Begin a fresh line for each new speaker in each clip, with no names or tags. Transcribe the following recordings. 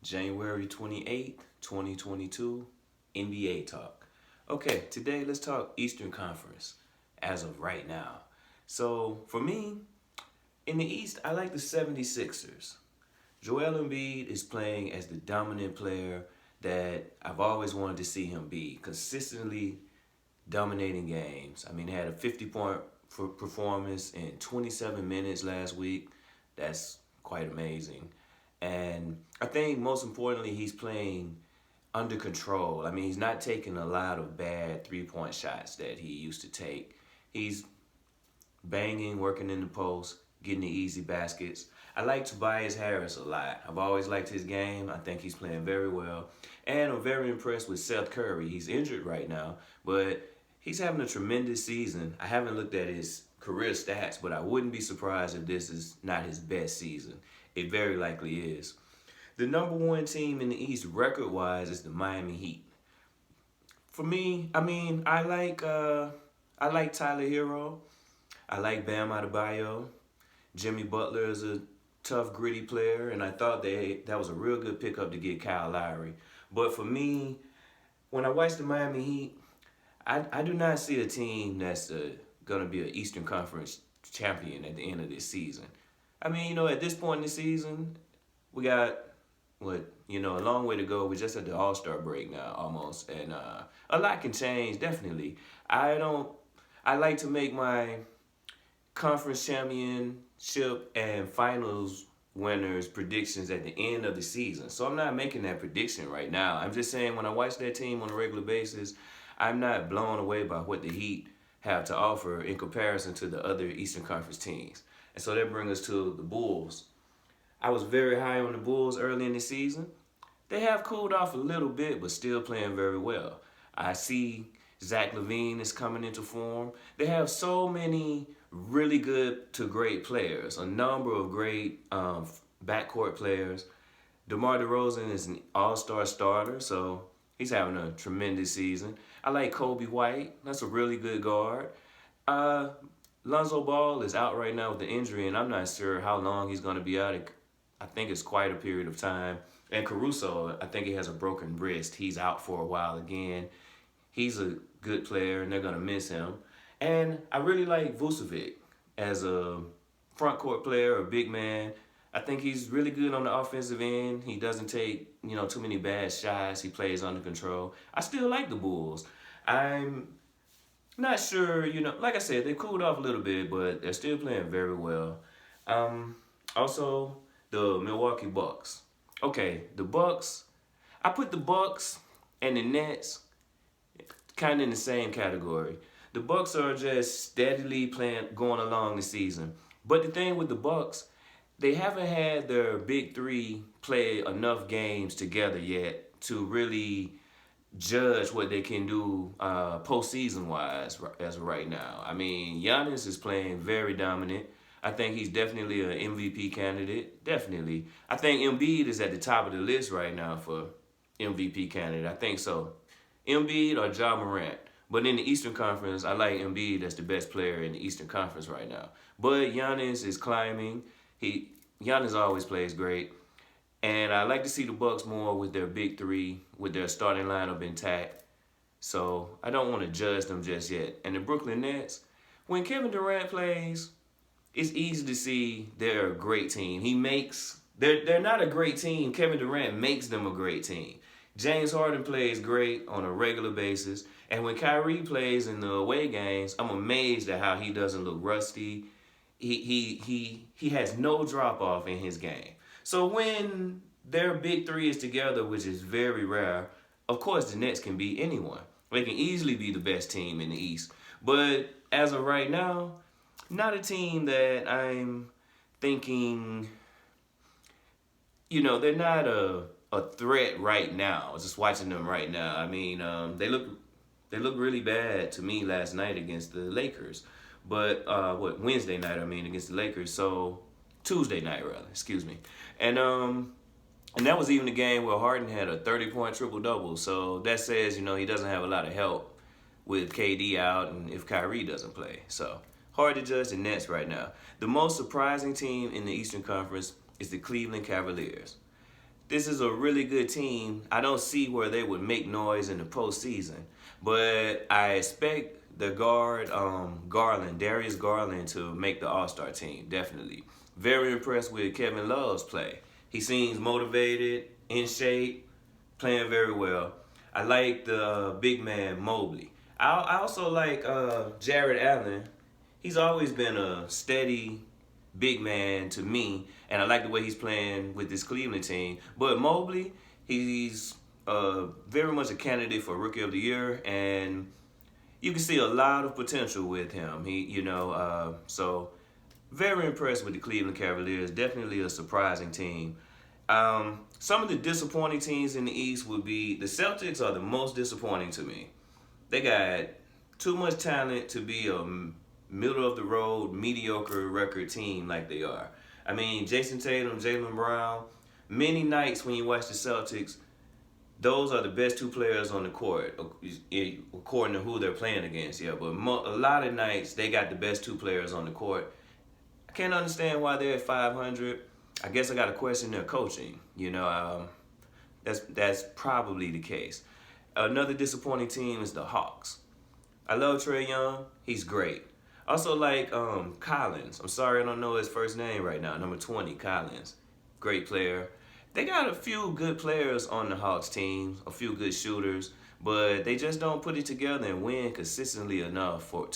January 28th, 2022, NBA talk. Okay, today let's talk Eastern Conference as of right now. So, for me, in the East, I like the 76ers. Joel Embiid is playing as the dominant player that I've always wanted to see him be, consistently dominating games. I mean, he had a 50-point performance in 27 minutes last week. That's quite amazing. And I think most importantly, he's playing under control. I mean, he's not taking a lot of bad 3-point shots that he used to take. He's banging, working in the post, getting the easy baskets. I like Tobias Harris a lot. I've always liked his game. I think he's playing very well. And I'm very impressed with Seth Curry. He's injured right now, but he's having a tremendous season. I haven't looked at his career stats, but I wouldn't be surprised if this is not his best season. It very likely is. The number one team in the East record-wise is the Miami Heat. For me, I like Tyler Hero. I like Bam Adebayo. Jimmy Butler is a tough, gritty player, and I thought that was a real good pickup to get Kyle Lowry. But for me, when I watch the Miami Heat, I do not see a team that's going to be an Eastern Conference champion at the end of this season. I mean, at this point in the season, we got a long way to go. We're just at the All-Star break now, almost, and a lot can change. Definitely, I like to make my conference championship and finals winners predictions at the end of the season. So I'm not making that prediction right now. I'm just saying when I watch that team on a regular basis, I'm not blown away by what the Heat have to offer in comparison to the other Eastern Conference teams. And so that brings us to the Bulls. I was very high on the Bulls early in the season. They have cooled off a little bit, but still playing very well. I see Zach LaVine is coming into form. They have so many really good to great players, a number of great backcourt players. DeMar DeRozan is an all-star starter, so he's having a tremendous season. I like Kobe White. That's a really good guard. Uh, Lonzo Ball is out right now with the injury, and I'm not sure how long he's going to be out. I think it's quite a period of time. And Caruso, I think he has a broken wrist. He's out for a while again. He's a good player, and they're going to miss him. And I really like Vucevic as a front court player, a big man. I think he's really good on the offensive end. He doesn't take, too many bad shots. He plays under control. I still like the Bulls. I'm not sure, like I said, they cooled off a little bit, but they're still playing very well. Also, the Milwaukee Bucks. Okay, the Bucks. I put the Bucks and the Nets kind of in the same category. The Bucks are just steadily going along the season. But the thing with the Bucks, they haven't had their big three play enough games together yet to really judge what they can do postseason wise as of right now. I mean, Giannis is playing very dominant. I think he's definitely an MVP candidate. Definitely. I think Embiid is at the top of the list right now for MVP candidate. I think so. Embiid or Ja Morant. But in the Eastern Conference, I like Embiid as the best player in the Eastern Conference right now. But Giannis is climbing. Giannis always plays great. And I like to see the Bucks more with their big three, with their starting lineup intact. So I don't want to judge them just yet. And the Brooklyn Nets, when Kevin Durant plays, it's easy to see they're a great team. They're not a great team. Kevin Durant makes them a great team. James Harden plays great on a regular basis. And when Kyrie plays in the away games, I'm amazed at how he doesn't look rusty. He has no drop off in his game. So when their big three is together, which is very rare, of course the Nets can beat anyone. They can easily be the best team in the East. But as of right now, not a team that I'm thinking, they're not a threat right now. Just watching them right now. I mean, they look really bad to me last night against the Lakers. But Wednesday night, against the Lakers. So Tuesday night rather, excuse me. And that was even the game where Harden had a 30-point triple-double. So that says, he doesn't have a lot of help with KD out and if Kyrie doesn't play. So hard to judge the Nets right now. The most surprising team in the Eastern Conference is the Cleveland Cavaliers. this is a really good team. I don't see where they would make noise in the postseason, but I expect the guard Garland, Darius Garland, to make the All-Star team. Definitely. Very impressed with Kevin Love's play. He seems motivated, in shape, playing very well. I like the big man Mobley. I also like Jared Allen. He's always been a steady big man to me, and I like the way he's playing with this Cleveland team. But Mobley, he's very much a candidate for Rookie of the Year, and you can see a lot of potential with him. So very impressed with the Cleveland Cavaliers. Definitely a surprising team. Some of the disappointing teams in the East would be the Celtics are the most disappointing to me. They got too much talent to be a middle of the road, mediocre record team like they are. I mean, Jason Tatum, Jaylen Brown, many nights when you watch the Celtics, those are the best two players on the court, according to who they're playing against. Yeah, but a lot of nights they got the best two players on the court. I can't understand why they're at 500. I guess I got to question their coaching. That's probably the case. Another disappointing team is the Hawks. I love Trae Young. He's great. Also like Collins. I'm sorry I don't know his first name right now. Number 20, Collins. Great player. They got a few good players on the Hawks team, a few good shooters, but they just don't put it together and win consistently enough for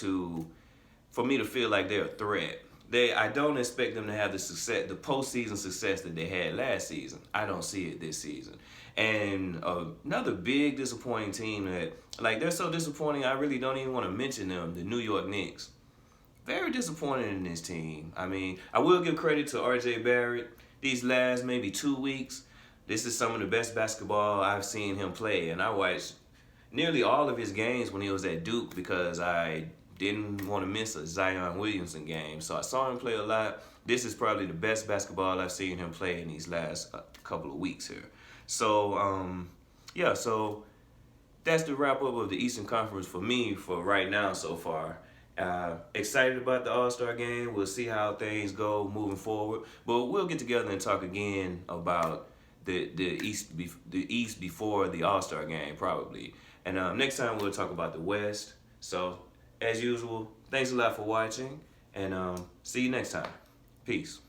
me to feel like they're a threat. I don't expect them to have the postseason success that they had last season. I don't see it this season. And another big disappointing team that, like, they're so disappointing, I really don't even want to mention them, the New York Knicks. Very disappointed in this team. I mean, I will give credit to R.J. Barrett. These last maybe 2 weeks, this is some of the best basketball I've seen him play. And I watched nearly all of his games when he was at Duke because I didn't want to miss a Zion Williamson game. So I saw him play a lot. This is probably the best basketball I've seen him play in these last couple of weeks here. So, so that's the wrap-up of the Eastern Conference for me for right now so far. Excited about the All-Star game. We'll see how things go moving forward. But we'll get together and talk again about the East before the All-Star game probably. And next time we'll talk about the West. So as usual, thanks a lot for watching, and see you next time. Peace.